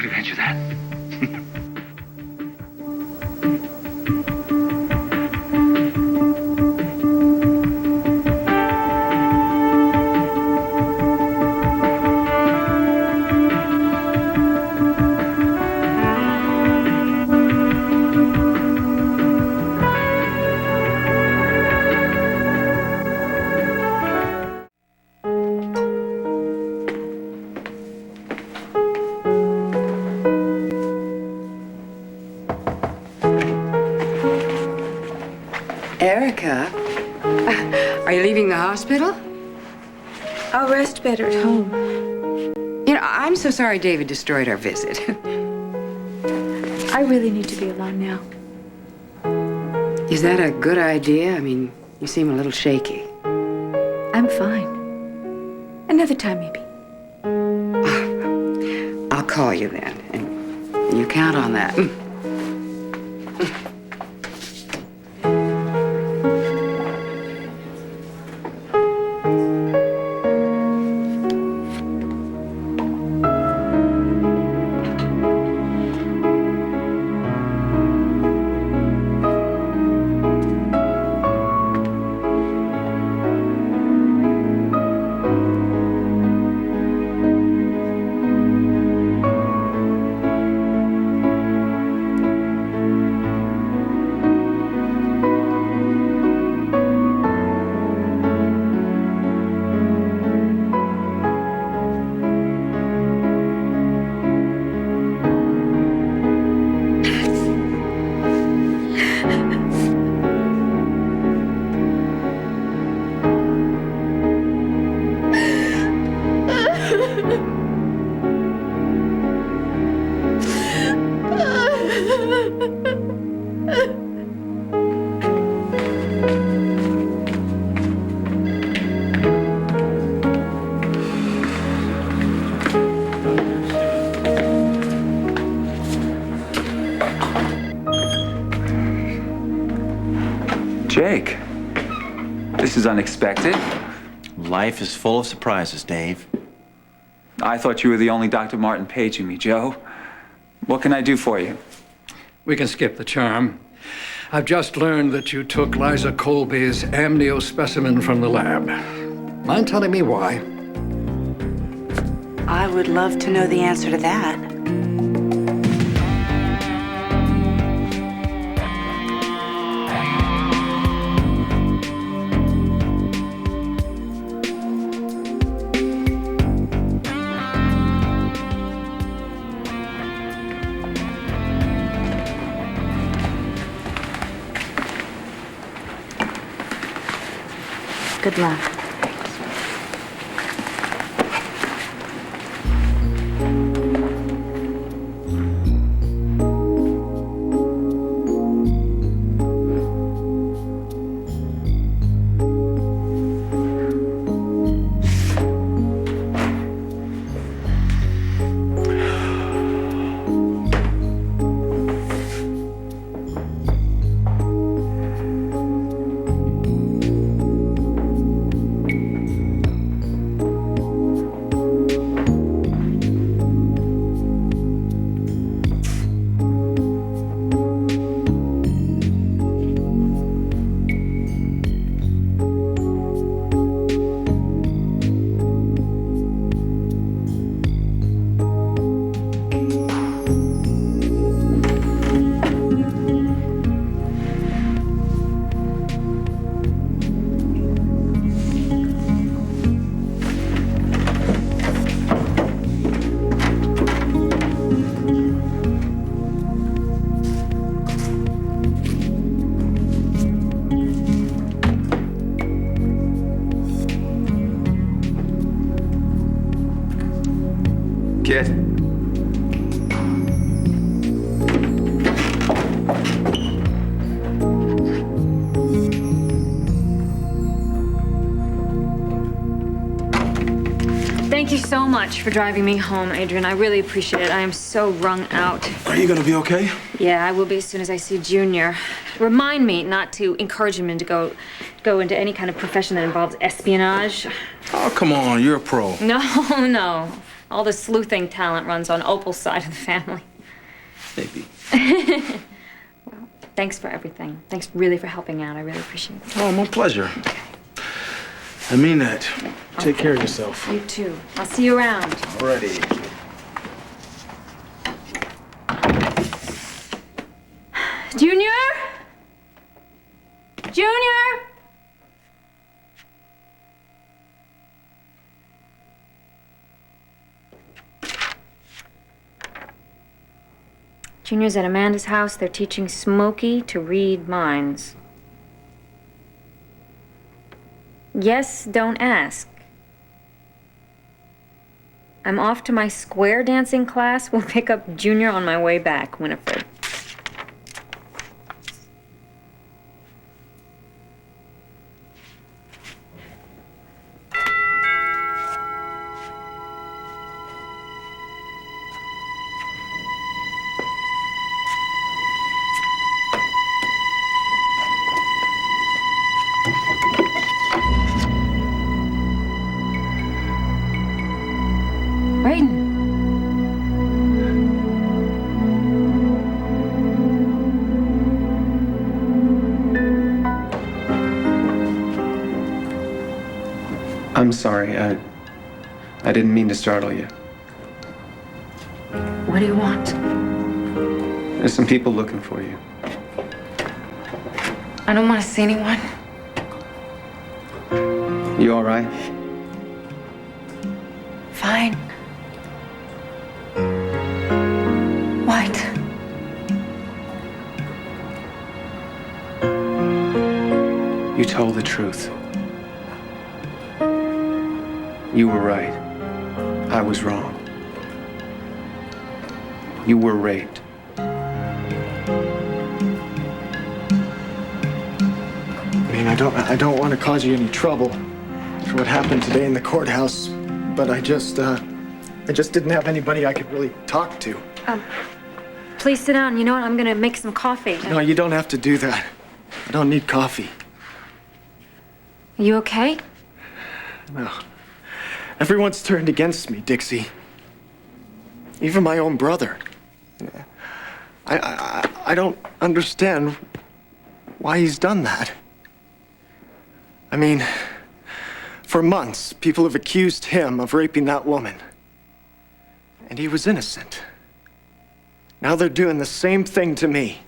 can grant you that. Erica, are you leaving the hospital? I'll rest better at home. You know, I'm so sorry David destroyed our visit. I really need to be alone now. Is that a good idea? I mean, you seem a little shaky. I'm fine. Another time, maybe. I'll call you then, and you count on that. Jake, this is unexpected. Life is full of surprises, Dave. I thought you were the only Dr. Martin paging me, Joe. What can I do for you? We can skip the charm. I've just learned that you took Liza Colby's amnio specimen from the lab. Mind telling me why? I would love to know the answer to that. Good luck. Kid. Thank you so much for driving me home, Adrian. I really appreciate it. I am so wrung out. Are you gonna be okay? Yeah, I will be as soon as I see Junior. Remind me not to encourage him to go into any kind of profession that involves espionage. Oh, come on, you're a pro. No, no. All the sleuthing talent runs on Opal's side of the family. Maybe. Thanks for everything. Thanks really for helping out. I really appreciate it. Oh, my pleasure. I mean that. Take care of yourself. You too. I'll see you around. Alrighty. Junior? Junior? Junior's at Amanda's house. They're teaching Smokey to read minds. Yes, don't ask. I'm off to my square dancing class. We'll pick up Junior on my way back, Winifred. Brayden. I'm sorry. I didn't mean to startle you. What do you want? There's some people looking for you. I don't want to see anyone. You all right? Fine. What? You told the truth. You were right. I was wrong. You were raped. I mean, I don't want to cause you any trouble for what happened today in the courthouse, but I just didn't have anybody I could really talk to. Please sit down. You know what? I'm gonna make some coffee. No, you don't have to do that. I don't need coffee. Are you okay? No. Everyone's turned against me, Dixie. Even my own brother. I don't understand why he's done that. I mean, for months, people have accused him of raping that woman. And he was innocent. Now they're doing the same thing to me.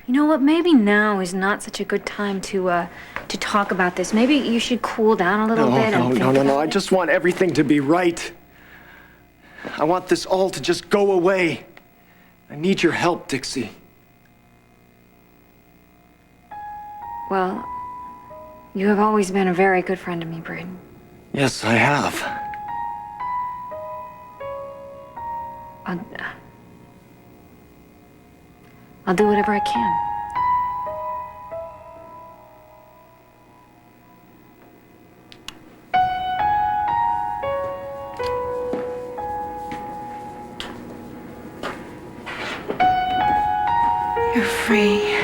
You know what? Maybe now is not such a good time to talk about this. Maybe you should cool down a little bit. No. I just want everything to be right. I want this all to just go away. I need your help, Dixie. Well, you have always been a very good friend to me, Brayden. Yes, I have. I'll do whatever I can. You're free.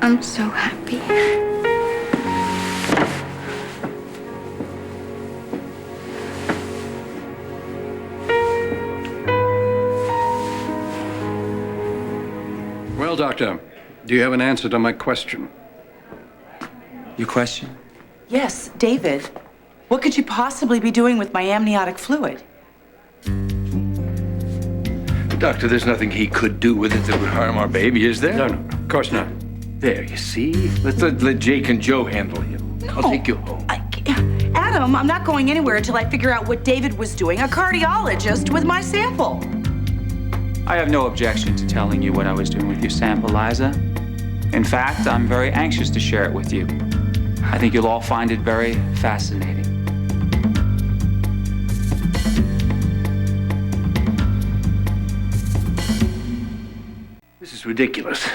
I'm so happy. Well, Doctor, do you have an answer to my question? Your question? Yes, David. What could you possibly be doing with my amniotic fluid? Doctor, there's nothing he could do with it that would harm our baby, is there? No, of course not. There, you see? Let Jake and Joe handle him. I'll take you home. Adam, I'm not going anywhere until I figure out what David was doing, a cardiologist, with my sample. I have no objection to telling you what I was doing with your sample, Liza. In fact, I'm very anxious to share it with you. I think you'll all find it very fascinating. This is ridiculous.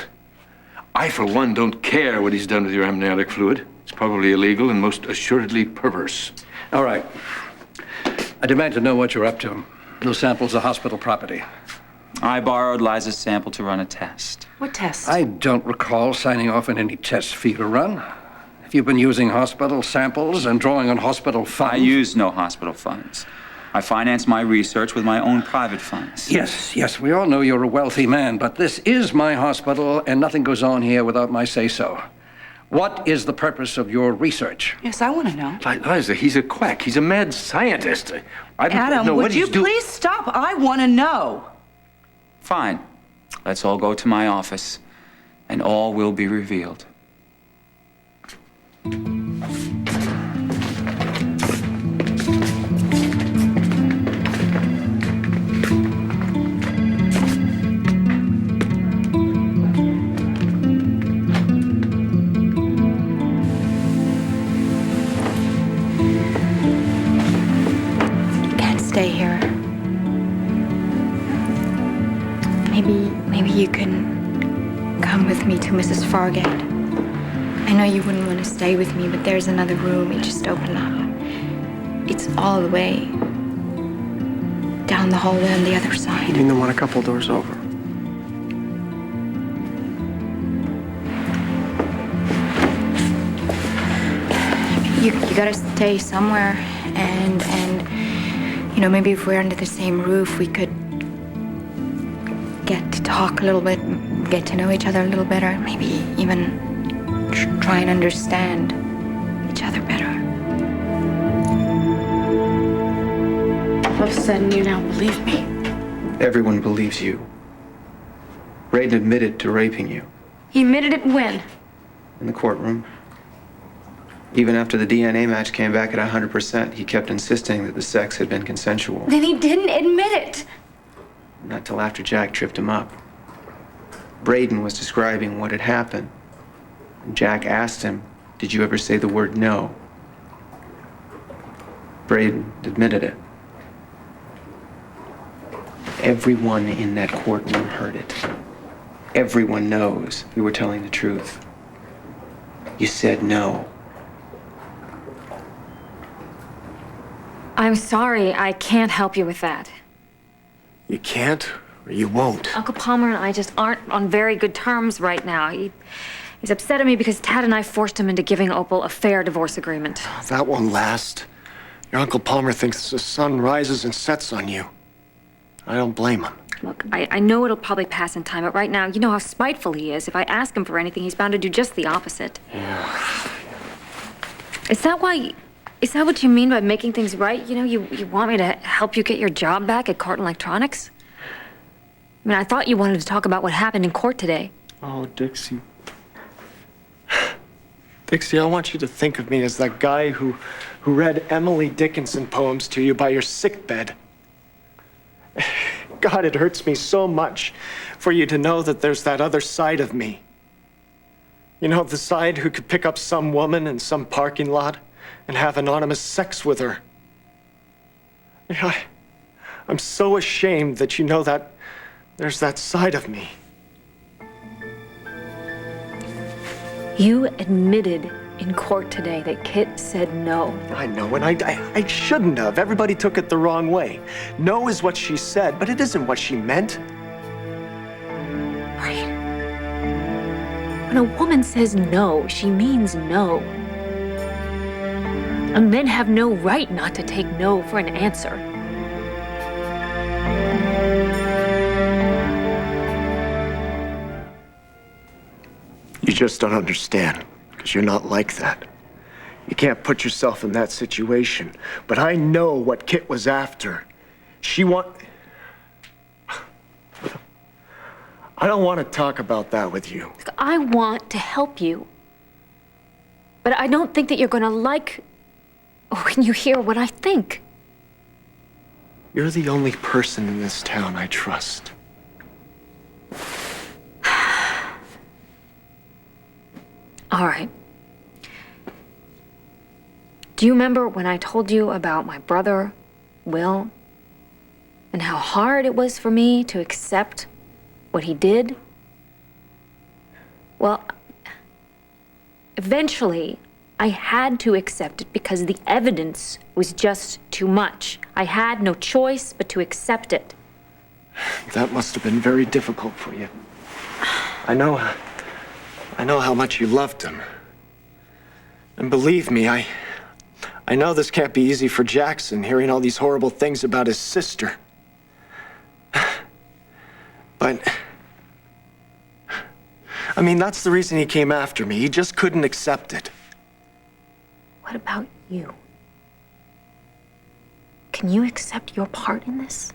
I, for one, don't care what he's done with your amniotic fluid. It's probably illegal and most assuredly perverse. All right. I demand to know what you're up to. Those samples are hospital property. I borrowed Liza's sample to run a test. What test? I don't recall signing off on any tests for you to run. Have you been using hospital samples and drawing on hospital funds? I use no hospital funds. I finance my research with my own private funds. Yes, we all know you're a wealthy man, but this is my hospital, and nothing goes on here without my say-so. What is the purpose of your research? Yes, I want to know. Liza, he's a quack. He's a mad scientist. I don't Adam, know would what you he's doing. please stop? I want to know. Fine. Let's all go to my office, and all will be revealed. Stay here. Maybe you can come with me to Mrs. Fargate. I know you wouldn't want to stay with me, but there's another room you just open up. It's all the way down the hallway on the other side. You mean the one a couple doors over? You gotta stay somewhere, and you know, maybe if we're under the same roof, we could get to talk a little bit, get to know each other a little better, maybe even try and understand each other better. All of a sudden, you now believe me. Everyone believes you. Braden admitted to raping you He admitted it when? in the courtroom. Even after the DNA match came back at 100%, he kept insisting that the sex had been consensual. Then he didn't admit it. Not till after Jack tripped him up. Braden was describing what had happened. And Jack asked him, "Did you ever say the word no?" Braden admitted it. Everyone in that courtroom heard it. Everyone knows you were telling the truth. You said no. I'm sorry, I can't help you with that. You can't, or you won't. Uncle Palmer and I just aren't on very good terms right now. He's upset at me because Tad and I forced him into giving Opal a fair divorce agreement. That won't last. Your Uncle Palmer thinks the sun rises and sets on you. I don't blame him. Look, I know it'll probably pass in time, but right now, you know how spiteful he is. If I ask him for anything, he's bound to do just the opposite. Yeah. Is that what you mean by making things right? You know, you want me to help you get your job back at Carton Electronics? I mean, I thought you wanted to talk about what happened in court today. Oh, Dixie. Dixie, I want you to think of me as that guy who read Emily Dickinson poems to you by your sickbed. God, it hurts me so much for you to know that there's that other side of me. You know, the side who could pick up some woman in some parking lot and have anonymous sex with her. Yeah, I'm so ashamed that you know that there's that side of me. You admitted in court today that Kit said no. I know, and I shouldn't have. Everybody took it the wrong way. No is what she said, but it isn't what she meant. Right. When a woman says no, she means no. And men have no right not to take no for an answer. You just don't understand, because you're not like that. You can't put yourself in that situation. But I know what Kit was after. I don't want to talk about that with you. Look, I want to help you. But I don't think that you're going to like when you hear what I think. You're the only person in this town I trust. All right. Do you remember when I told you about my brother, Will, and how hard it was for me to accept what he did? Well, eventually, I had to accept it because the evidence was just too much. I had no choice but to accept it. That must have been very difficult for you. I know how much you loved him. And believe me, I know this can't be easy for Jackson, hearing all these horrible things about his sister. But, I mean, that's the reason he came after me. He just couldn't accept it. What about you? Can you accept your part in this?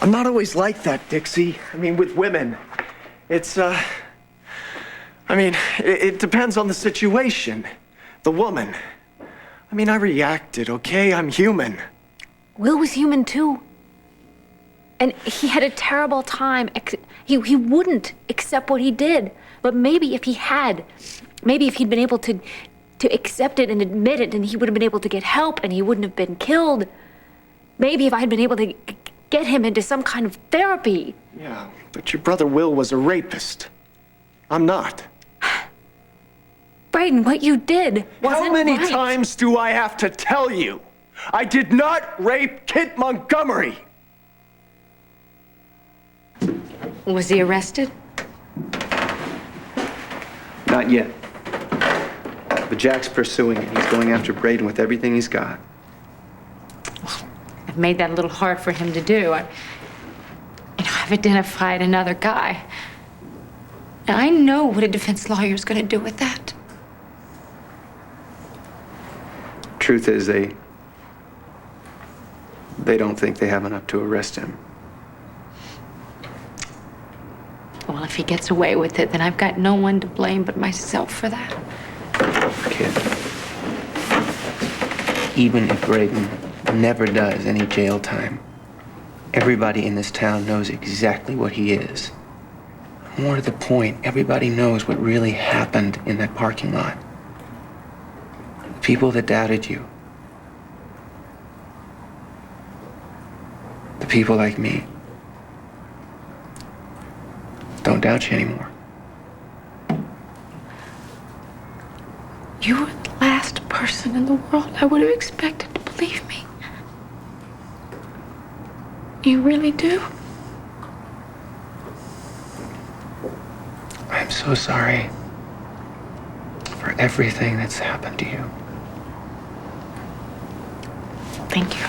I'm not always like that, Dixie. I mean, with women. It's, I mean, it depends on the situation. The woman. I mean, I reacted, okay? I'm human. Will was human too. And he had a terrible time. He wouldn't accept what he did. But maybe if he had, maybe if he'd been able to accept it and admit it, and he would have been able to get help and he wouldn't have been killed. Maybe if I had been able to get him into some kind of therapy. Yeah, but your brother Will was a rapist. I'm not. Braden, what you did wasn't How many right. times do I have to tell you? I did not rape Kit Montgomery. Was he arrested? Not yet. But Jack's pursuing it. He's going after Braden with everything he's got. I've made that a little hard for him to do. I've identified another guy. And I know what a defense lawyer's going to do with that. Truth is, they don't think they have enough to arrest him. Well, if he gets away with it, then I've got no one to blame but myself for that. Kid, even if Braden never does any jail time, everybody in this town knows exactly what he is. More to the point, everybody knows what really happened in that parking lot. The people that doubted you. The people like me. Don't doubt you anymore. You were the last person in the world I would have expected to believe me. You really do? I'm so sorry for everything that's happened to you. Thank you.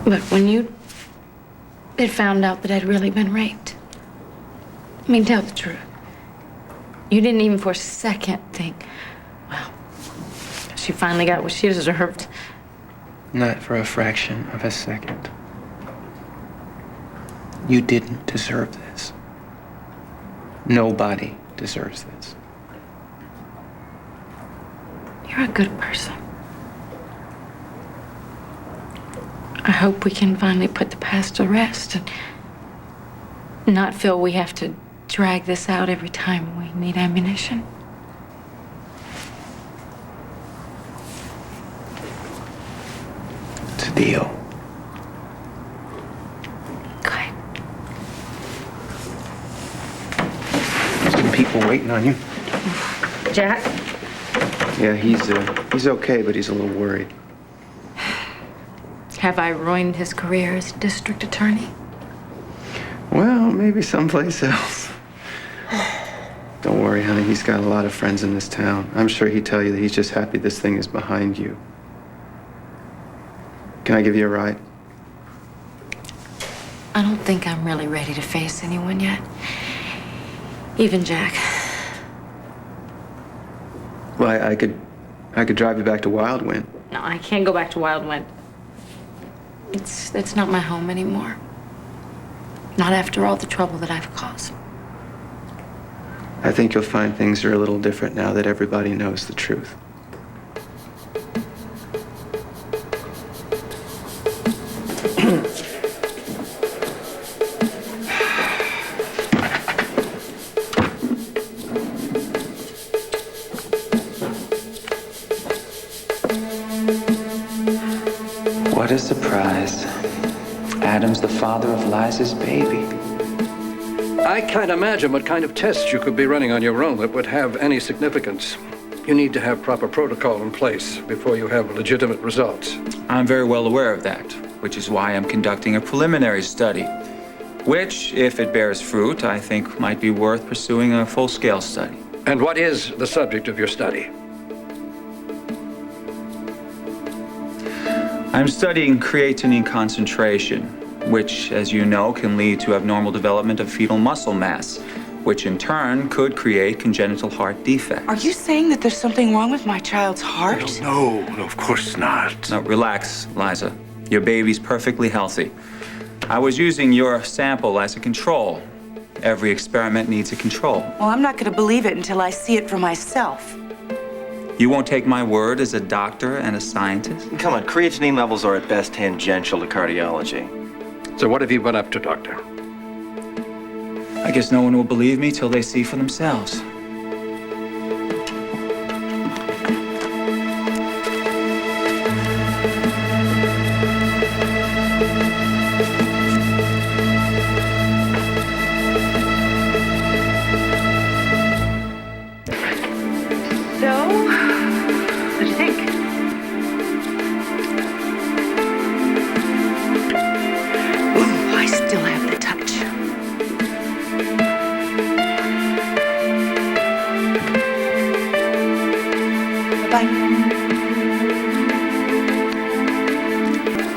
But when you had found out that I'd really been raped, I mean, tell the truth. You didn't even for a second think, well, she finally got what she deserved. Not for a fraction of a second. You didn't deserve this. Nobody deserves this. You're a good person. I hope we can finally put the past to rest and not feel we have to drag this out every time we need ammunition. It's a deal. Good. Some people waiting on you. Jack? Yeah, he's okay, but he's a little worried. Have I ruined his career as district attorney? Well, maybe someplace else. Don't worry, honey. He's got a lot of friends in this town. I'm sure he'd tell you that he's just happy this thing is behind you. Can I give you a ride? I don't think I'm really ready to face anyone yet. Even Jack. Well, I could drive you back to Wildwind. No, I can't go back to Wildwind. It's not my home anymore. Not after all the trouble that I've caused. I think you'll find things are a little different now that everybody knows the truth. What a surprise. Adam's the father of Liza's baby. I can't imagine what kind of tests you could be running on your own that would have any significance. You need to have proper protocol in place before you have legitimate results. I'm very well aware of that, which is why I'm conducting a preliminary study. which, if it bears fruit, I think might be worth pursuing a full-scale study. And what is the subject of your study? I'm studying creatinine concentration, which, as you know, can lead to abnormal development of fetal muscle mass, which in turn could create congenital heart defects. Are you saying that there's something wrong with my child's heart? No, of course not. Now, relax, Liza. Your baby's perfectly healthy. I was using your sample as a control. Every experiment needs a control. Well, I'm not going to believe it until I see it for myself. You won't take my word as a doctor and a scientist? Come on, creatinine levels are at best tangential to cardiology. So what have you been up to, Doctor? I guess no one will believe me till they see for themselves.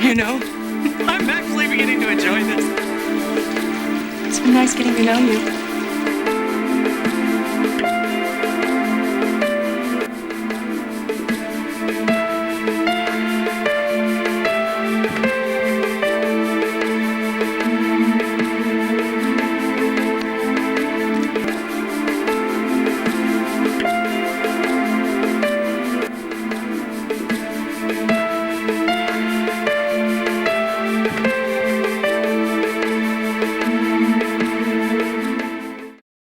You know, I'm actually beginning to enjoy this. It's been nice getting to know you.